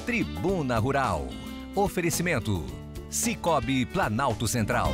Tribuna Rural. Oferecimento: Sicoob Planalto Central.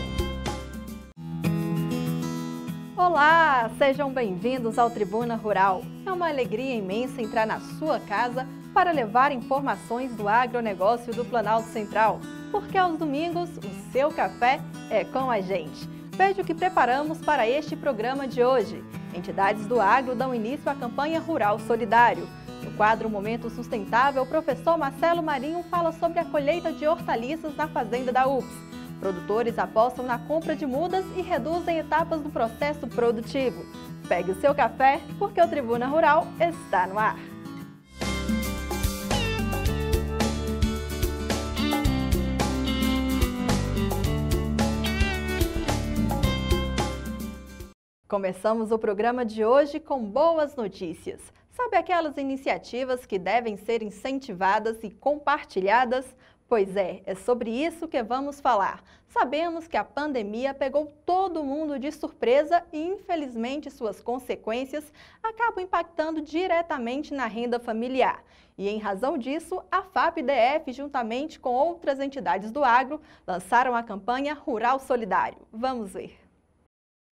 Olá, sejam bem-vindos ao Tribuna Rural. É uma alegria imensa entrar na sua casa para levar informações do agronegócio do Planalto Central, porque aos domingos o seu café é com a gente. Veja o que preparamos para este programa de hoje. Entidades do agro dão início à campanha Rural Solidário. No quadro Momento Sustentável, o professor Marcelo Marinho fala sobre a colheita de hortaliças na fazenda da UFS. Produtores apostam na compra de mudas e reduzem etapas do processo produtivo. Pegue o seu café, porque o Tribuna Rural está no ar. Começamos o programa de hoje com boas notícias. Sabe aquelas iniciativas que devem ser incentivadas e compartilhadas? Pois é sobre isso que vamos falar. Sabemos que a pandemia pegou todo mundo de surpresa e, infelizmente, suas consequências acabam impactando diretamente na renda familiar. E, em razão disso, a FAP-DF, juntamente com outras entidades do agro, lançaram a campanha Rural Solidário. Vamos ver.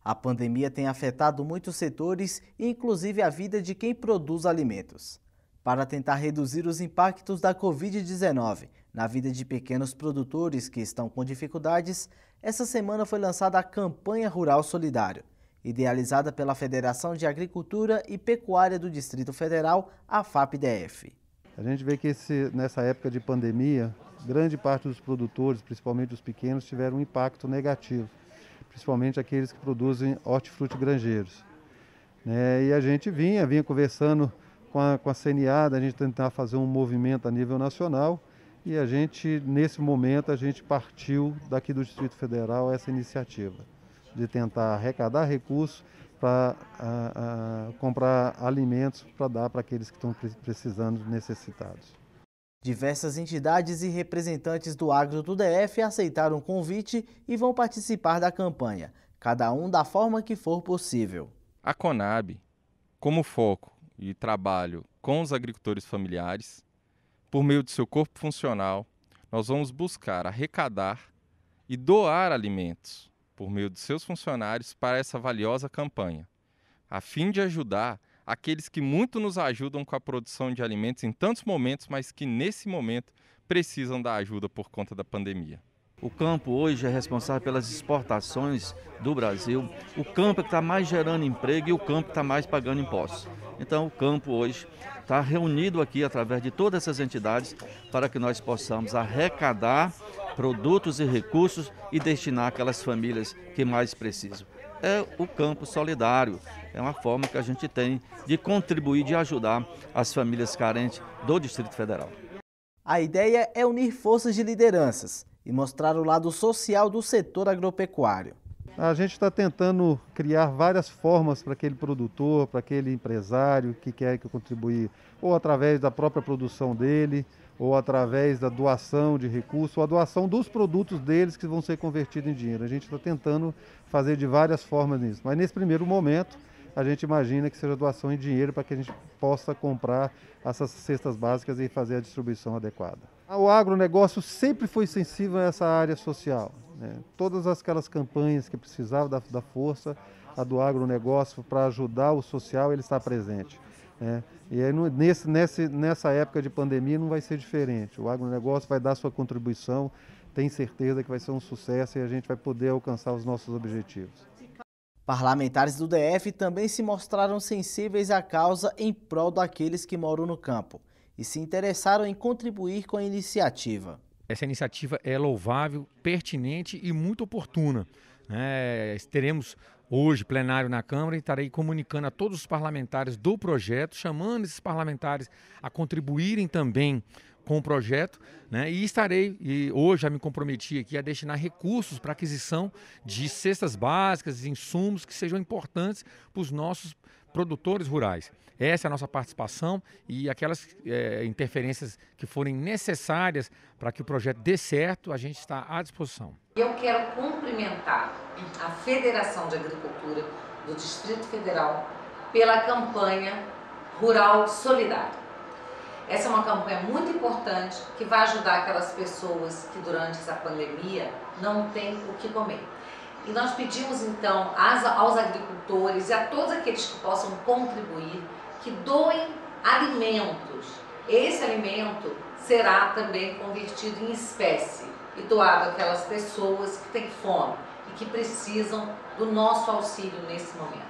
A pandemia tem afetado muitos setores, inclusive a vida de quem produz alimentos. Para tentar reduzir os impactos da Covid-19 na vida de pequenos produtores que estão com dificuldades, essa semana foi lançada a Campanha Rural Solidário, idealizada pela Federação de Agricultura e Pecuária do Distrito Federal, a FAP-DF. A gente vê que nessa época de pandemia, grande parte dos produtores, principalmente os pequenos, tiveram um impacto negativo, principalmente aqueles que produzem hortifruti granjeiros. E a gente vinha conversando com a CNA, a gente tentar fazer um movimento a nível nacional, e a gente, nesse momento, a gente partiu daqui do Distrito Federal essa iniciativa de tentar arrecadar recursos para comprar alimentos para dar para aqueles que estão precisando, necessitados. Diversas entidades e representantes do agro do DF aceitaram o convite e vão participar da campanha, cada um da forma que for possível. A Conab, como foco e trabalho com os agricultores familiares, por meio de seu corpo funcional, nós vamos buscar arrecadar e doar alimentos por meio de seus funcionários para essa valiosa campanha, a fim de ajudar aqueles que muito nos ajudam com a produção de alimentos em tantos momentos, mas que nesse momento precisam da ajuda por conta da pandemia. O campo hoje é responsável pelas exportações do Brasil, o campo é que está mais gerando emprego e o campo que está mais pagando impostos. Então o campo hoje está reunido aqui através de todas essas entidades para que nós possamos arrecadar produtos e recursos e destinar aquelas famílias que mais precisam. É o campo solidário, é uma forma que a gente tem de contribuir, de ajudar as famílias carentes do Distrito Federal. A ideia é unir forças de lideranças e mostrar o lado social do setor agropecuário. A gente está tentando criar várias formas para aquele produtor, para aquele empresário que quer contribuir, ou através da própria produção dele, ou através da doação de recursos, ou a doação dos produtos deles que vão ser convertidos em dinheiro. A gente está tentando fazer de várias formas nisso, mas nesse primeiro momento a gente imagina que seja doação em dinheiro para que a gente possa comprar essas cestas básicas e fazer a distribuição adequada. O agronegócio sempre foi sensível a essa área social, Todas aquelas campanhas que precisavam da força do agronegócio para ajudar o social, ele está presente. E aí, nessa época de pandemia não vai ser diferente. O agronegócio vai dar sua contribuição, tenho certeza que vai ser um sucesso e a gente vai poder alcançar os nossos objetivos. Parlamentares do DF também se mostraram sensíveis à causa em prol daqueles que moram no campo e se interessaram em contribuir com a iniciativa. Essa iniciativa é louvável, pertinente e muito oportuna. Teremos hoje plenário na Câmara e estarei comunicando a todos os parlamentares do projeto, chamando esses parlamentares a contribuírem também com o projeto, e hoje já me comprometi aqui a destinar recursos para aquisição de cestas básicas e insumos que sejam importantes para os nossos produtores rurais. Essa é a nossa participação e aquelas interferências que forem necessárias para que o projeto dê certo, a gente está à disposição. Eu quero cumprimentar a Federação de Agricultura do Distrito Federal pela campanha Rural Solidário. Essa é uma campanha muito importante que vai ajudar aquelas pessoas que durante essa pandemia não têm o que comer. E nós pedimos então aos agricultores e a todos aqueles que possam contribuir que doem alimentos. Esse alimento será também convertido em espécie e doado àquelas pessoas que têm fome e que precisam do nosso auxílio nesse momento.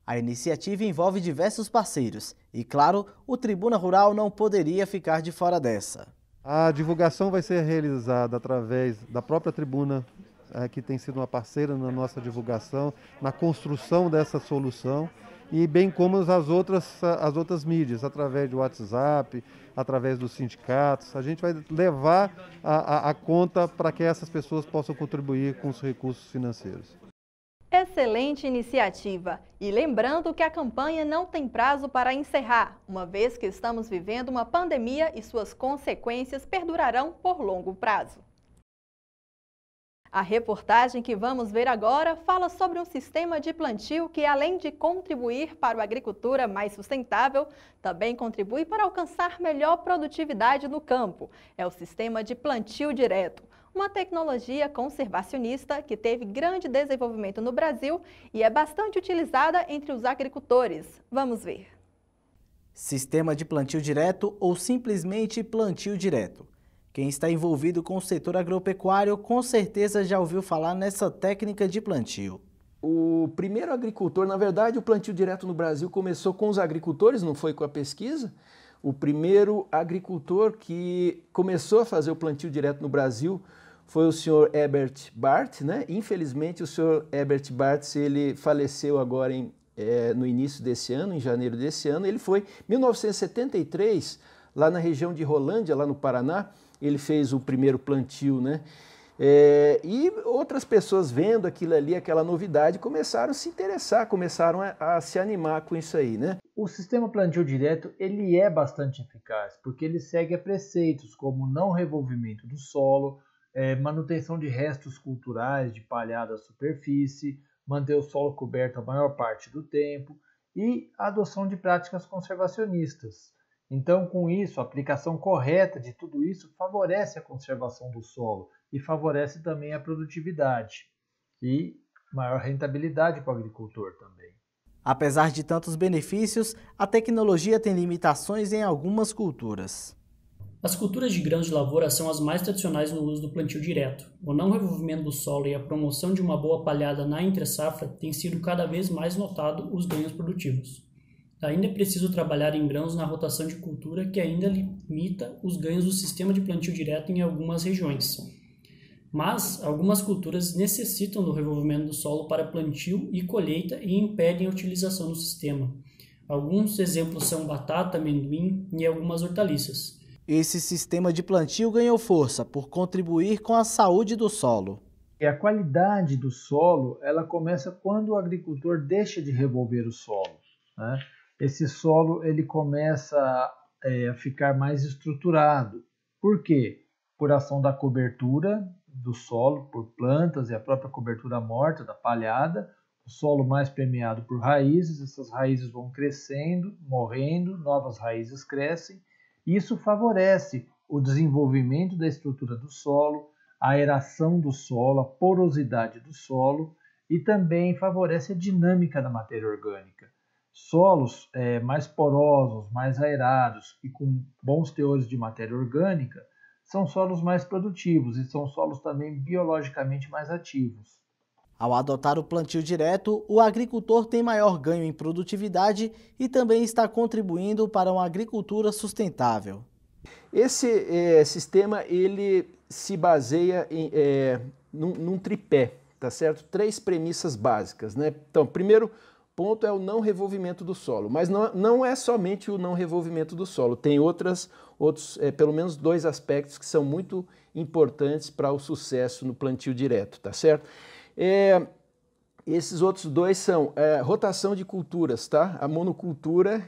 A iniciativa envolve diversos parceiros e, claro, o Tribuna Rural não poderia ficar de fora dessa. A divulgação vai ser realizada através da própria Tribuna, que tem sido uma parceira na nossa divulgação, na construção dessa solução, e bem como as outras mídias, através do WhatsApp, através dos sindicatos. A gente vai levar a conta para que essas pessoas possam contribuir com os recursos financeiros. Excelente iniciativa! E lembrando que a campanha não tem prazo para encerrar, uma vez que estamos vivendo uma pandemia e suas consequências perdurarão por longo prazo. A reportagem que vamos ver agora fala sobre um sistema de plantio que, além de contribuir para uma agricultura mais sustentável, também contribui para alcançar melhor produtividade no campo. É o sistema de plantio direto, uma tecnologia conservacionista que teve grande desenvolvimento no Brasil e é bastante utilizada entre os agricultores. Vamos ver. Sistema de plantio direto ou simplesmente plantio direto. Quem está envolvido com o setor agropecuário com certeza já ouviu falar nessa técnica de plantio. O primeiro agricultor, na verdade, o plantio direto no Brasil começou com os agricultores, não foi com a pesquisa. O primeiro agricultor que começou a fazer o plantio direto no Brasil foi o senhor Herbert Bartz, né? Infelizmente, o senhor Herbert Bartz, ele faleceu agora no início desse ano, em janeiro desse ano. Ele foi em 1973, lá na região de Rolândia, lá no Paraná, ele fez o primeiro plantio, né? E outras pessoas vendo aquilo ali, aquela novidade, começaram a se interessar, começaram a se animar com isso aí, né? O sistema plantio direto, ele é bastante eficaz, porque ele segue a preceitos como não revolvimento do solo, manutenção de restos culturais de palhada à superfície, manter o solo coberto a maior parte do tempo e a adoção de práticas conservacionistas. Então, com isso, a aplicação correta de tudo isso favorece a conservação do solo e favorece também a produtividade e maior rentabilidade para o agricultor também. Apesar de tantos benefícios, a tecnologia tem limitações em algumas culturas. As culturas de grãos de lavoura são as mais tradicionais no uso do plantio direto. O não revolvimento do solo e a promoção de uma boa palhada na entre-safra tem sido cada vez mais notado os ganhos produtivos. Ainda é preciso trabalhar em grãos na rotação de cultura que ainda limita os ganhos do sistema de plantio direto em algumas regiões. Mas algumas culturas necessitam do revolvimento do solo para plantio e colheita e impedem a utilização do sistema. Alguns exemplos são batata, amendoim e algumas hortaliças. Esse sistema de plantio ganhou força por contribuir com a saúde do solo. E a qualidade do solo, ela começa quando o agricultor deixa de revolver o solo, né? Esse solo ele começa a ficar mais estruturado. Por quê? Por ação da cobertura do solo por plantas e a própria cobertura morta da palhada, o solo mais permeado por raízes, essas raízes vão crescendo, morrendo, novas raízes crescem, e isso favorece o desenvolvimento da estrutura do solo, a aeração do solo, a porosidade do solo e também favorece a dinâmica da matéria orgânica. Solos mais porosos, mais aerados e com bons teores de matéria orgânica são solos mais produtivos e são solos também biologicamente mais ativos. Ao adotar o plantio direto, o agricultor tem maior ganho em produtividade e também está contribuindo para uma agricultura sustentável. Esse sistema ele se baseia num tripé, tá certo? 3 premissas básicas, né? Então, primeiro ponto é o não revolvimento do solo, mas não é somente o não revolvimento do solo, tem outros pelo menos 2 aspectos que são muito importantes para o sucesso no plantio direto, tá certo? Esses outros 2 são rotação de culturas, tá? A monocultura,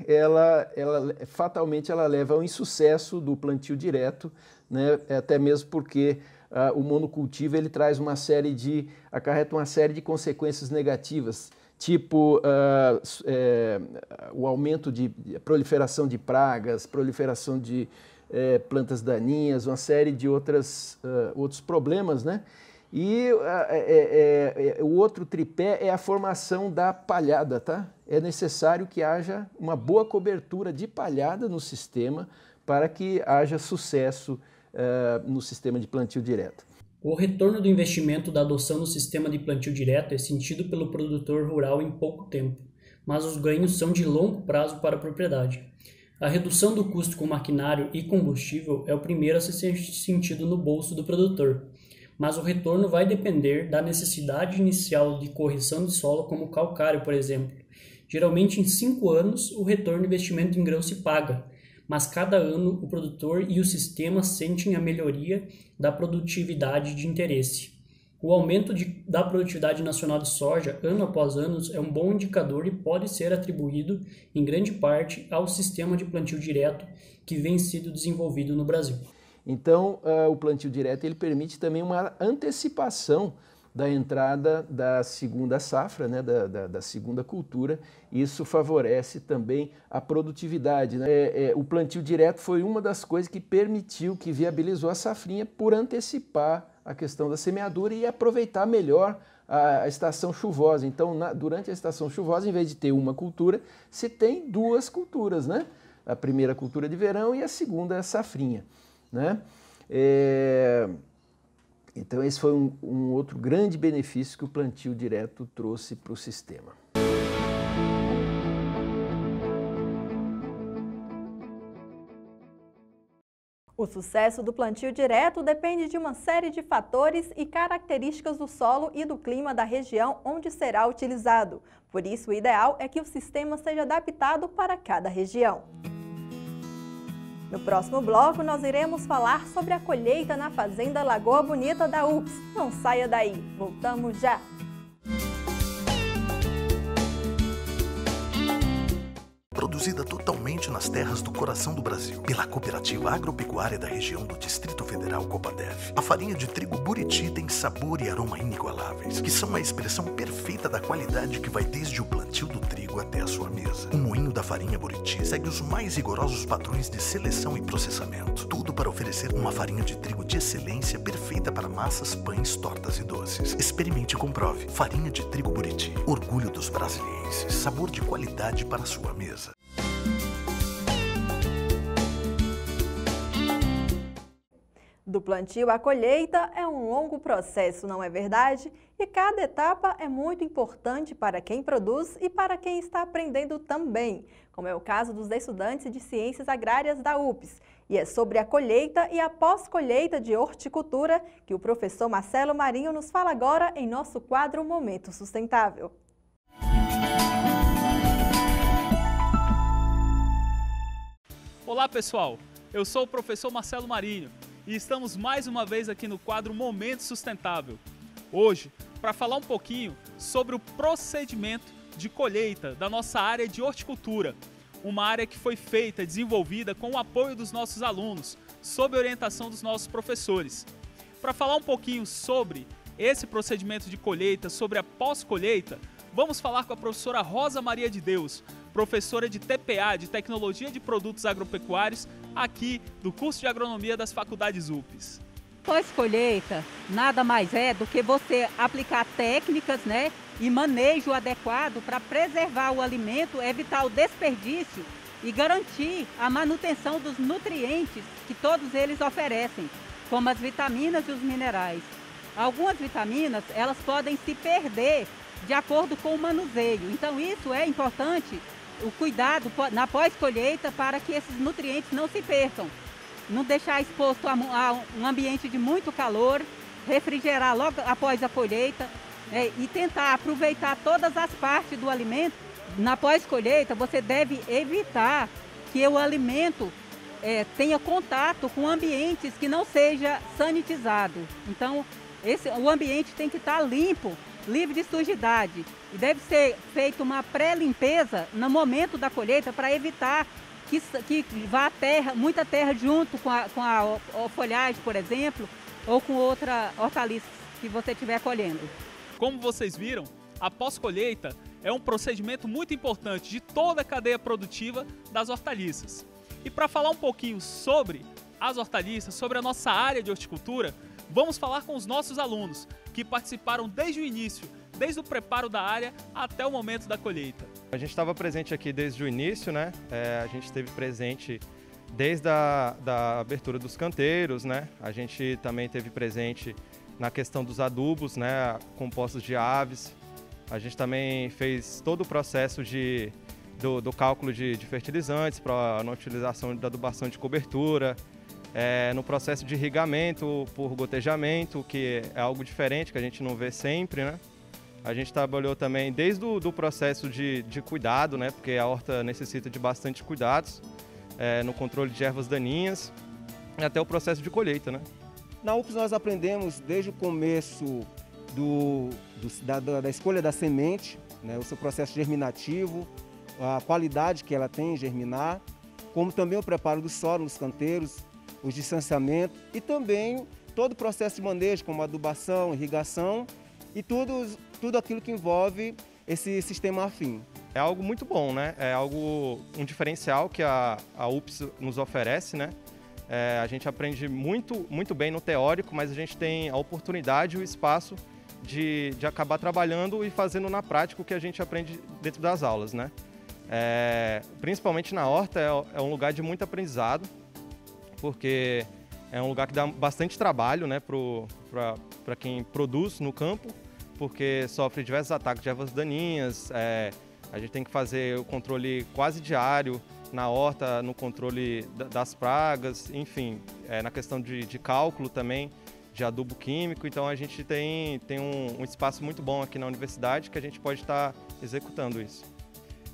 fatalmente ela leva ao insucesso do plantio direto, né? Até mesmo porque o monocultivo ele traz acarreta uma série de consequências negativas, tipo o aumento de proliferação de pragas, proliferação de plantas daninhas, uma série de outros problemas, né? E o outro tripé é a formação da palhada, tá? É necessário que haja uma boa cobertura de palhada no sistema para que haja sucesso no sistema de plantio direto. O retorno do investimento da adoção do sistema de plantio direto é sentido pelo produtor rural em pouco tempo, mas os ganhos são de longo prazo para a propriedade. A redução do custo com maquinário e combustível é o primeiro a ser sentido no bolso do produtor, mas o retorno vai depender da necessidade inicial de correção de solo, como calcário, por exemplo. Geralmente, em 5 anos, o retorno do investimento em grão se paga, mas cada ano o produtor e o sistema sentem a melhoria da produtividade de interesse. O aumento da produtividade nacional de soja, ano após ano, é um bom indicador e pode ser atribuído, em grande parte, ao sistema de plantio direto que vem sendo desenvolvido no Brasil. Então, o plantio direto ele permite também uma antecipação da entrada da segunda safra, né, da segunda cultura. Isso favorece também a produtividade, né? O plantio direto foi uma das coisas que permitiu, que viabilizou a safrinha por antecipar a questão da semeadura e aproveitar melhor a estação chuvosa. Então, durante a estação chuvosa, em vez de ter uma cultura, se tem 2 culturas, né? A primeira cultura de verão e a segunda safrinha, né? Então esse foi um outro grande benefício que o plantio direto trouxe para o sistema. O sucesso do plantio direto depende de uma série de fatores e características do solo e do clima da região onde será utilizado. Por isso, o ideal é que o sistema seja adaptado para cada região. No próximo bloco, nós iremos falar sobre a colheita na Fazenda Lagoa Bonita da UFS. Não saia daí, voltamos já! Produzida totalmente nas terras do coração do Brasil, pela Cooperativa Agropecuária da região do Distrito Federal Copadef. A farinha de trigo Buriti tem sabor e aroma inigualáveis, que são a expressão perfeita da qualidade que vai desde o plantio do trigo até a sua mesa. O moinho da farinha Buriti segue os mais rigorosos padrões de seleção e processamento. Tudo para oferecer uma farinha de trigo de excelência perfeita para massas, pães, tortas e doces. Experimente e comprove. Farinha de trigo Buriti. Orgulho dos brasilienses. Sabor de qualidade para a sua mesa. Do plantio à colheita é um longo processo, não é verdade? E cada etapa é muito importante para quem produz e para quem está aprendendo também, como é o caso dos estudantes de Ciências Agrárias da UFS. E é sobre a colheita e a pós-colheita de horticultura que o professor Marcelo Marinho nos fala agora em nosso quadro Momento Sustentável. Olá pessoal, eu sou o professor Marcelo Marinho e estamos mais uma vez aqui no quadro Momento Sustentável. Hoje, para falar um pouquinho sobre o procedimento de colheita da nossa área de horticultura, uma área que foi feita, desenvolvida com o apoio dos nossos alunos, sob a orientação dos nossos professores. Para falar um pouquinho sobre esse procedimento de colheita, sobre a pós-colheita, vamos falar com a professora Rosa Maria de Deus, professora de TPA, de Tecnologia de Produtos Agropecuários, aqui do curso de Agronomia das Faculdades UFS. Pós-colheita nada mais é do que você aplicar técnicas, né, e manejo adequado para preservar o alimento, evitar o desperdício e garantir a manutenção dos nutrientes que todos eles oferecem, como as vitaminas e os minerais. Algumas vitaminas, elas podem se perder de acordo com o manuseio, então isso é importante, o cuidado na pós-colheita para que esses nutrientes não se percam. Não deixar exposto a um ambiente de muito calor, refrigerar logo após a colheita, e tentar aproveitar todas as partes do alimento. Na pós-colheita você deve evitar que o alimento tenha contato com ambientes que não seja sanitizado. Então o ambiente tem que estar limpo, livre de sujidade. E deve ser feita uma pré-limpeza no momento da colheita para evitar que vá muita terra junto com a folhagem, por exemplo, ou com outra hortaliça que você estiver colhendo. Como vocês viram, a pós-colheita é um procedimento muito importante de toda a cadeia produtiva das hortaliças. E para falar um pouquinho sobre as hortaliças, sobre a nossa área de horticultura, vamos falar com os nossos alunos, que participaram desde o início, desde o preparo da área até o momento da colheita. A gente estava presente aqui desde o início, né? A gente esteve presente desde a abertura dos canteiros, né? A gente também esteve presente na questão dos adubos, né? Compostos de aves. A gente também fez todo o processo do cálculo de fertilizantes para a utilização da adubação de cobertura, no processo de irrigamento por gotejamento, que é algo diferente que a gente não vê sempre, né? A gente trabalhou também desde o processo de cuidado, né? Porque a horta necessita de bastante cuidados, no controle de ervas daninhas, até o processo de colheita, né? Na UFS nós aprendemos desde o começo da escolha da semente, né? O seu processo germinativo, a qualidade que ela tem em germinar, como também o preparo do solo nos canteiros, o distanciamento e também todo o processo de manejo, como adubação, irrigação e tudo aquilo que envolve esse sistema afim. É algo muito bom, né? É um diferencial que a UFS nos oferece, né? A gente aprende muito bem no teórico, mas a gente tem a oportunidade e o espaço de acabar trabalhando e fazendo na prática o que a gente aprende dentro das aulas, né? Principalmente na horta é um lugar de muito aprendizado, porque é um lugar que dá bastante trabalho, né, para quem produz no campo, porque sofre diversos ataques de ervas daninhas, a gente tem que fazer o controle quase diário na horta, no controle das pragas, enfim, na questão de cálculo também, de adubo químico. Então a gente tem um espaço muito bom aqui na universidade que a gente pode estar executando isso.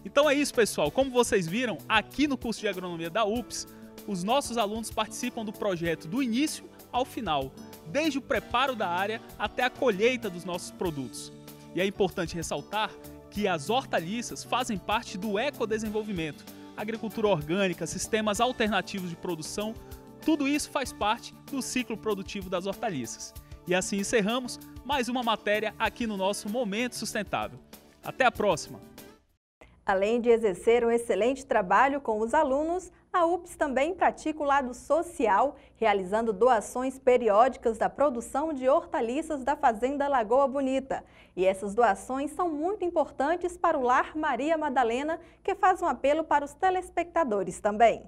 Então é isso, pessoal. Como vocês viram, aqui no curso de agronomia da UFS, os nossos alunos participam do projeto do início ao final, desde o preparo da área até a colheita dos nossos produtos. E é importante ressaltar que as hortaliças fazem parte do ecodesenvolvimento. Agricultura orgânica, sistemas alternativos de produção, tudo isso faz parte do ciclo produtivo das hortaliças. E assim encerramos mais uma matéria aqui no nosso Momento Sustentável. Até a próxima! Além de exercer um excelente trabalho com os alunos, a UFS também pratica o lado social, realizando doações periódicas da produção de hortaliças da Fazenda Lagoa Bonita. E essas doações são muito importantes para o Lar Maria Madalena, que faz um apelo para os telespectadores também.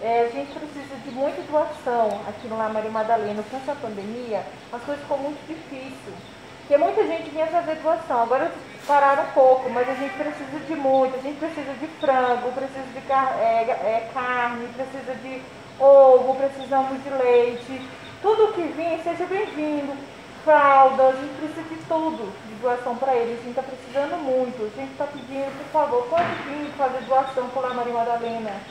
A gente precisa de muita doação aqui no Lar Maria Madalena. Com essa pandemia, as coisas ficou muito difíceis. Porque muita gente vinha fazer doação, agora pararam um pouco, mas a gente precisa de muito. A gente precisa de frango, precisa de carne, precisa de ovo, precisamos de leite. Tudo que vir, seja bem-vindo. Fraldas, a gente precisa de tudo de doação para eles. A gente está precisando muito. A gente está pedindo, por favor, pode vir fazer doação para o Lar Maria Madalena.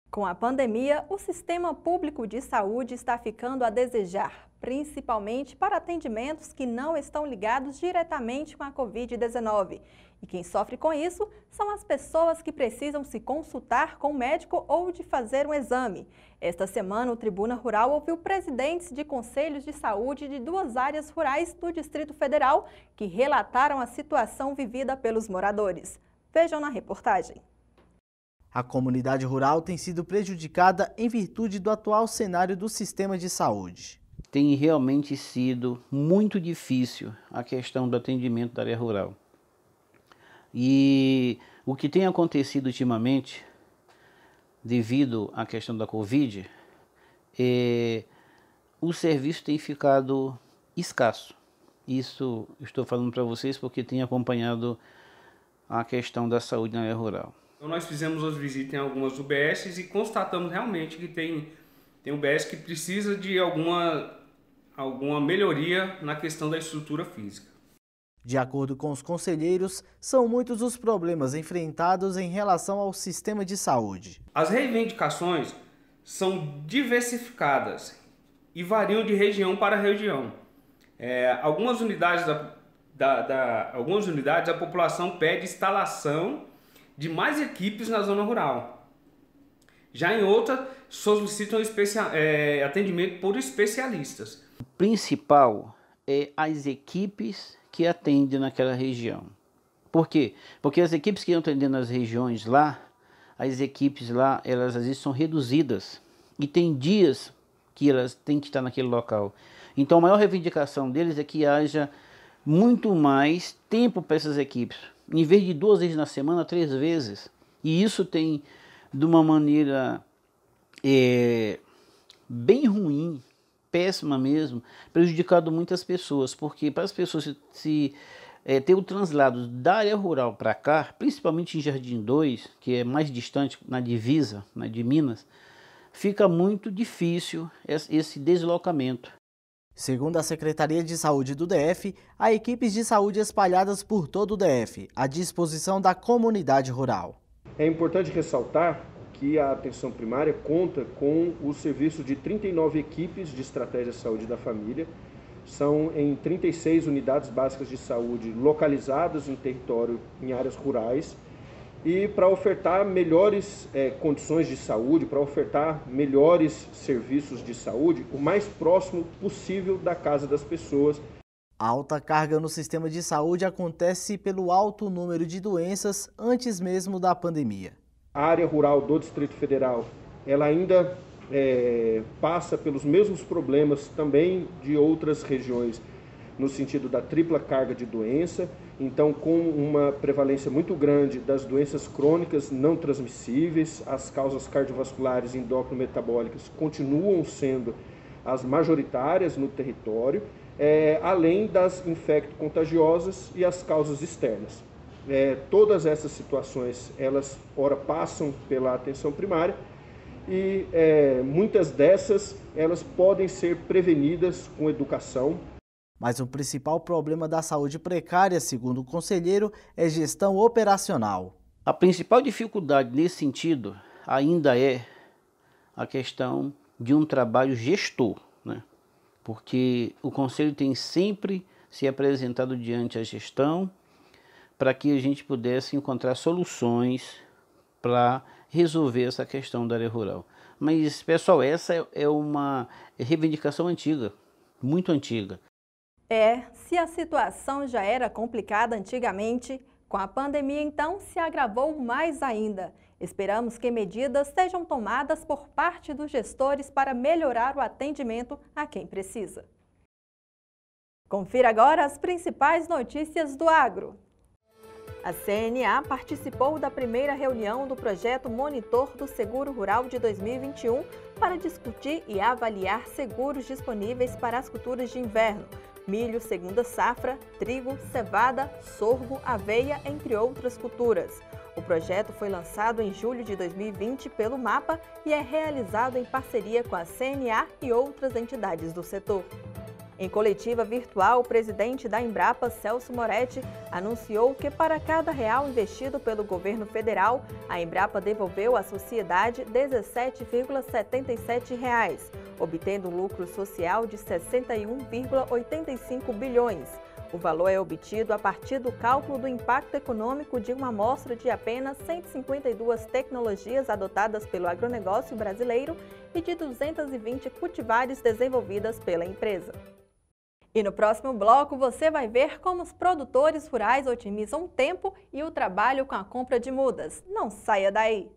Com a pandemia, o sistema público de saúde está ficando a desejar, principalmente para atendimentos que não estão ligados diretamente com a Covid-19. E quem sofre com isso são as pessoas que precisam se consultar com o médico ou de fazer um exame. Esta semana, o Tribuna Rural ouviu presidentes de conselhos de saúde de 2 áreas rurais do Distrito Federal que relataram a situação vivida pelos moradores. Vejam na reportagem. A comunidade rural tem sido prejudicada em virtude do atual cenário do sistema de saúde. Tem realmente sido muito difícil a questão do atendimento da área rural. E o que tem acontecido ultimamente, devido à questão da Covid, o serviço tem ficado escasso. Isso estou falando para vocês porque tenho acompanhado a questão da saúde na área rural. Então nós fizemos as visitas em algumas UBSs e constatamos realmente que tem UBS que precisa de alguma melhoria na questão da estrutura física. De acordo com os conselheiros, são muitos os problemas enfrentados em relação ao sistema de saúde. As reivindicações são diversificadas e variam de região para região. Algumas unidades a população pede instalação de mais equipes na zona rural. Já em outras, solicitam atendimento por especialistas. O principal é as equipes que atendem naquela região. Por quê? Porque as equipes que estão atendendo nas regiões lá, as equipes lá, elas às vezes são reduzidas. E tem dias que elas têm que estar naquele local. Então a maior reivindicação deles é que haja muito mais tempo para essas equipes. Em vez de 2 vezes na semana, 3 vezes. E isso tem, de uma maneira bem ruim, péssima mesmo, prejudicado muitas pessoas. Porque para as pessoas ter o translado da área rural para cá, principalmente em Jardim 2, que é mais distante, na divisa, de Minas, fica muito difícil esse deslocamento. Segundo a Secretaria de Saúde do DF, há equipes de saúde espalhadas por todo o DF, à disposição da comunidade rural. É importante ressaltar que a atenção primária conta com o serviço de 39 equipes de estratégia de saúde da família. São em 36 unidades básicas de saúde localizadas em território, em áreas rurais, e para ofertar melhores condições de saúde, para ofertar melhores serviços de saúde, o mais próximo possível da casa das pessoas. A alta carga no sistema de saúde acontece pelo alto número de doenças antes mesmo da pandemia. A área rural do Distrito Federal, ela ainda passa pelos mesmos problemas também de outras regiões, no sentido da tripla carga de doença, então com uma prevalência muito grande das doenças crônicas não transmissíveis, as causas cardiovasculares e endócrino-metabólicas continuam sendo as majoritárias no território, além das infecto-contagiosas e as causas externas. Todas essas situações, elas ora passam pela atenção primária e muitas dessas, elas podem ser prevenidas com educação. Mas o principal problema da saúde precária, segundo o conselheiro, é gestão operacional. A principal dificuldade nesse sentido ainda é a questão de um trabalho gestor, né? Porque o conselho tem sempre se apresentado diante da gestão para que a gente pudesse encontrar soluções para resolver essa questão da área rural. Mas, pessoal, essa é uma reivindicação antiga, muito antiga. Se a situação já era complicada antigamente, com a pandemia então se agravou mais ainda. Esperamos que medidas sejam tomadas por parte dos gestores para melhorar o atendimento a quem precisa. Confira agora as principais notícias do agro. A CNA participou da primeira reunião do projeto Monitor do Seguro Rural de 2021 para discutir e avaliar seguros disponíveis para as culturas de inverno, milho segunda safra, trigo, cevada, sorgo, aveia, entre outras culturas. O projeto foi lançado em julho de 2020 pelo MAPA e é realizado em parceria com a CNA e outras entidades do setor. Em coletiva virtual, o presidente da Embrapa, Celso Moretti, anunciou que para cada real investido pelo governo federal, a Embrapa devolveu à sociedade R$ 17,77, obtendo um lucro social de 61,85 bilhões. O valor é obtido a partir do cálculo do impacto econômico de uma amostra de apenas 152 tecnologias adotadas pelo agronegócio brasileiro e de 220 cultivares desenvolvidas pela empresa. E no próximo bloco você vai ver como os produtores rurais otimizam o tempo e o trabalho com a compra de mudas. Não saia daí!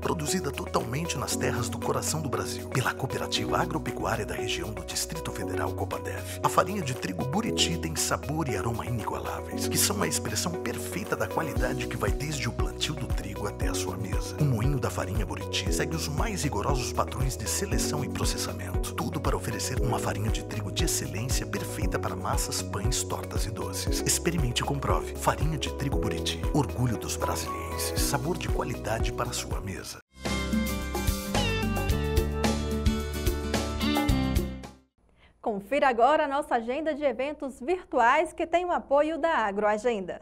Produzida totalmente nas terras do coração do Brasil, pela Cooperativa Agropecuária da região do Distrito Federal Coppadef. A farinha de trigo Buriti tem sabor e aroma inigualáveis, que são a expressão perfeita da qualidade que vai desde o plantio do trigo até a sua mesa. O moinho da farinha Buriti segue os mais rigorosos padrões de seleção e processamento. Tudo para oferecer uma farinha de trigo de excelência perfeita para massas, pães, tortas e doces. Experimente e comprove. Farinha de trigo Buriti. Orgulho dos brasilienses. Sabor de qualidade para a sua mesa. Confira agora a nossa agenda de eventos virtuais que tem o apoio da Agroagenda.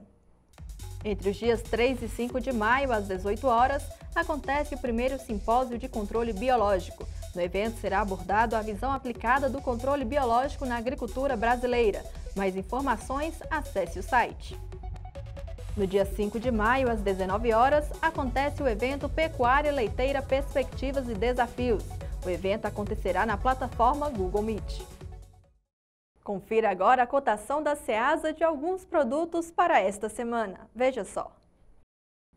Entre os dias 3 e 5 de maio, às 18 horas, acontece o primeiro simpósio de controle biológico. No evento será abordado a visão aplicada do controle biológico na agricultura brasileira. Mais informações, acesse o site. No dia 5 de maio, às 19 horas, acontece o evento Pecuária Leiteira Perspectivas e Desafios. O evento acontecerá na plataforma Google Meet. Confira agora a cotação da Ceasa de alguns produtos para esta semana. Veja só.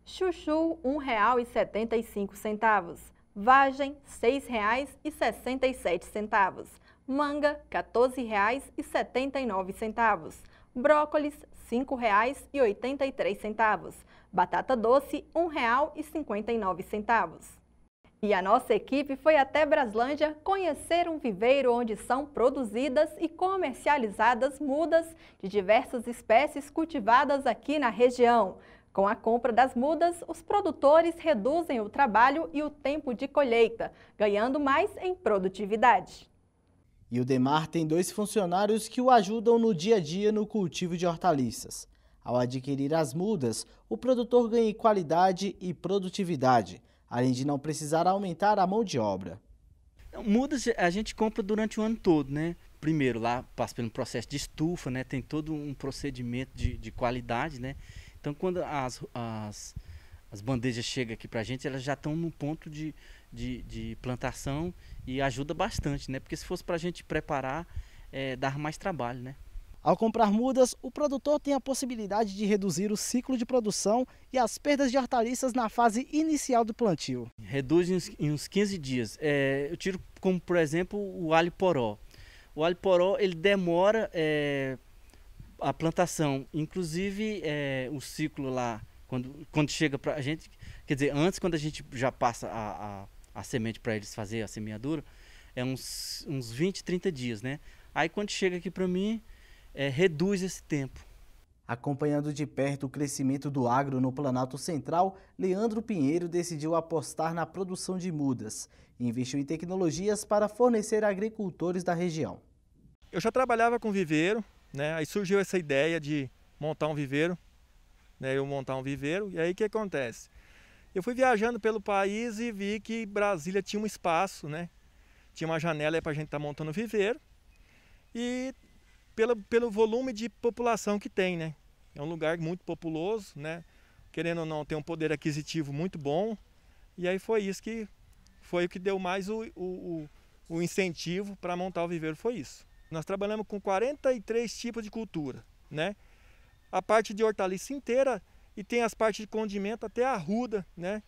Chuchu, R$ 1,75. Vagem, R$ 6,67. Manga, R$ 14,79. Brócolis, R$ 5,83. Batata doce, R$ 1,59. E a nossa equipe foi até Braslândia conhecer um viveiro onde são produzidas e comercializadas mudas de diversas espécies cultivadas aqui na região. Com a compra das mudas, os produtores reduzem o trabalho e o tempo de colheita, ganhando mais em produtividade. E o Demar tem 2 funcionários que o ajudam no dia a dia no cultivo de hortaliças. Ao adquirir as mudas, o produtor ganha qualidade e produtividade, além de não precisar aumentar a mão de obra. Mudas a gente compra durante o ano todo, né? Primeiro lá passa pelo processo de estufa, né? Tem todo um procedimento de qualidade, né? Então quando as bandejas chegam aqui pra gente, elas já estão no ponto de plantação e ajuda bastante, né? Porque se fosse pra gente preparar, dá mais trabalho, né? Ao comprar mudas, o produtor tem a possibilidade de reduzir o ciclo de produção e as perdas de hortaliças na fase inicial do plantio. Reduz em uns 15 dias. Eu tiro como, por exemplo, o alho poró. O alho poró ele demora a plantação, inclusive o ciclo lá, quando chega para a gente, quer dizer, antes quando a gente já passa a semente para eles fazer a semeadura, é uns 20, 30 dias, né? Aí quando chega aqui para mim, reduz esse tempo. Acompanhando de perto o crescimento do agro no Planalto Central, Leandro Pinheiro decidiu apostar na produção de mudas e investiu em tecnologias para fornecer a agricultores da região. Eu já trabalhava com viveiro, né? Aí surgiu essa ideia de montar um viveiro, né? E aí o que acontece? Eu fui viajando pelo país e vi que Brasília tinha um espaço, né? Tinha uma janela para a gente estar montando viveiro e pelo volume de população que tem, né? É um lugar muito populoso, né? Querendo ou não, tem um poder aquisitivo muito bom. E aí foi isso que foi o que deu mais o incentivo para montar o viveiro, foi isso. Nós trabalhamos com 43 tipos de cultura, né? A parte de hortaliça inteira e tem as partes de condimento até a arruda, né?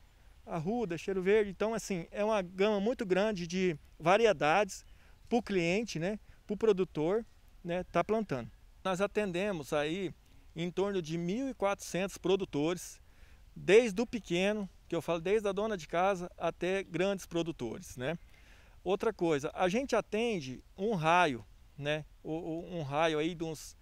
Arruda, cheiro verde. Então, assim, é uma gama muito grande de variedades para o cliente, né? Para o produtor, né, tá plantando. Nós atendemos aí em torno de 1.400 produtores, desde o pequeno, que eu falo desde a dona de casa até grandes produtores, né? Outra coisa, a gente atende um raio, né? Um raio aí de uns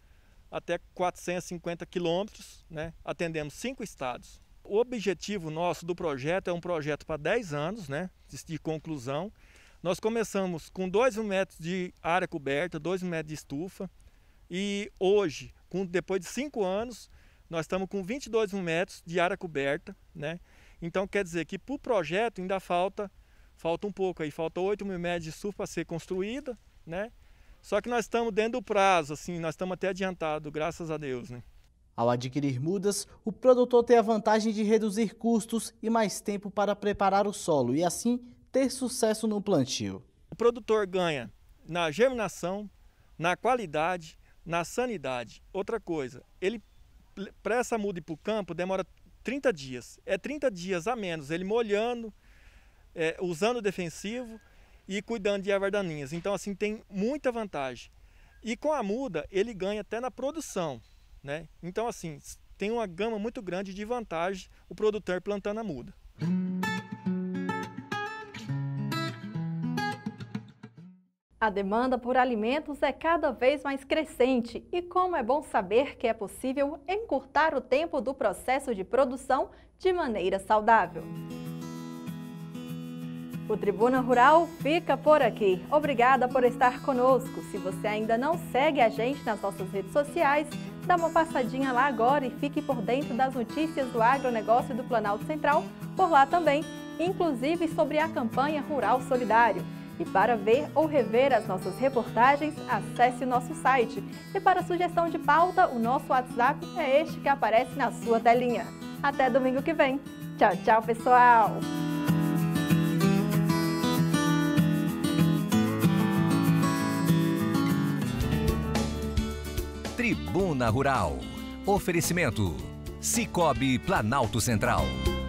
até 450 quilômetros, né? Atendemos 5 estados. O objetivo nosso do projeto é um projeto para 10 anos, né? De conclusão. Nós começamos com 2 metros de área coberta, 2 metros de estufa e hoje, depois de 5 anos, nós estamos com 22 metros de área coberta, né? Então quer dizer que para o projeto ainda falta um pouco aí, falta 8 mil metros de estufa para ser construída, né? Só que nós estamos dentro do prazo, assim, nós estamos até adiantados, graças a Deus, né? Ao adquirir mudas, o produtor tem a vantagem de reduzir custos e mais tempo para preparar o solo e assim ter sucesso no plantio. O produtor ganha na germinação, na qualidade, na sanidade. Outra coisa, ele para essa muda ir para o campo demora 30 dias. É 30 dias a menos, ele molhando, usando o defensivo e cuidando de ervas daninhas. Então assim tem muita vantagem. E com a muda ele ganha até na produção, né? Então assim, tem uma gama muito grande de vantagem o produtor plantando a muda. A demanda por alimentos é cada vez mais crescente e como é bom saber que é possível encurtar o tempo do processo de produção de maneira saudável. O Tribuna Rural fica por aqui. Obrigada por estar conosco. Se você ainda não segue a gente nas nossas redes sociais, dá uma passadinha lá agora e fique por dentro das notícias do agronegócio do Planalto Central, por lá também, inclusive sobre a campanha Rural Solidário. E para ver ou rever as nossas reportagens, acesse o nosso site. E para sugestão de pauta, o nosso WhatsApp é este que aparece na sua telinha. Até domingo que vem. Tchau, tchau, pessoal! Tribuna Rural. Oferecimento: Cicobi Planalto Central.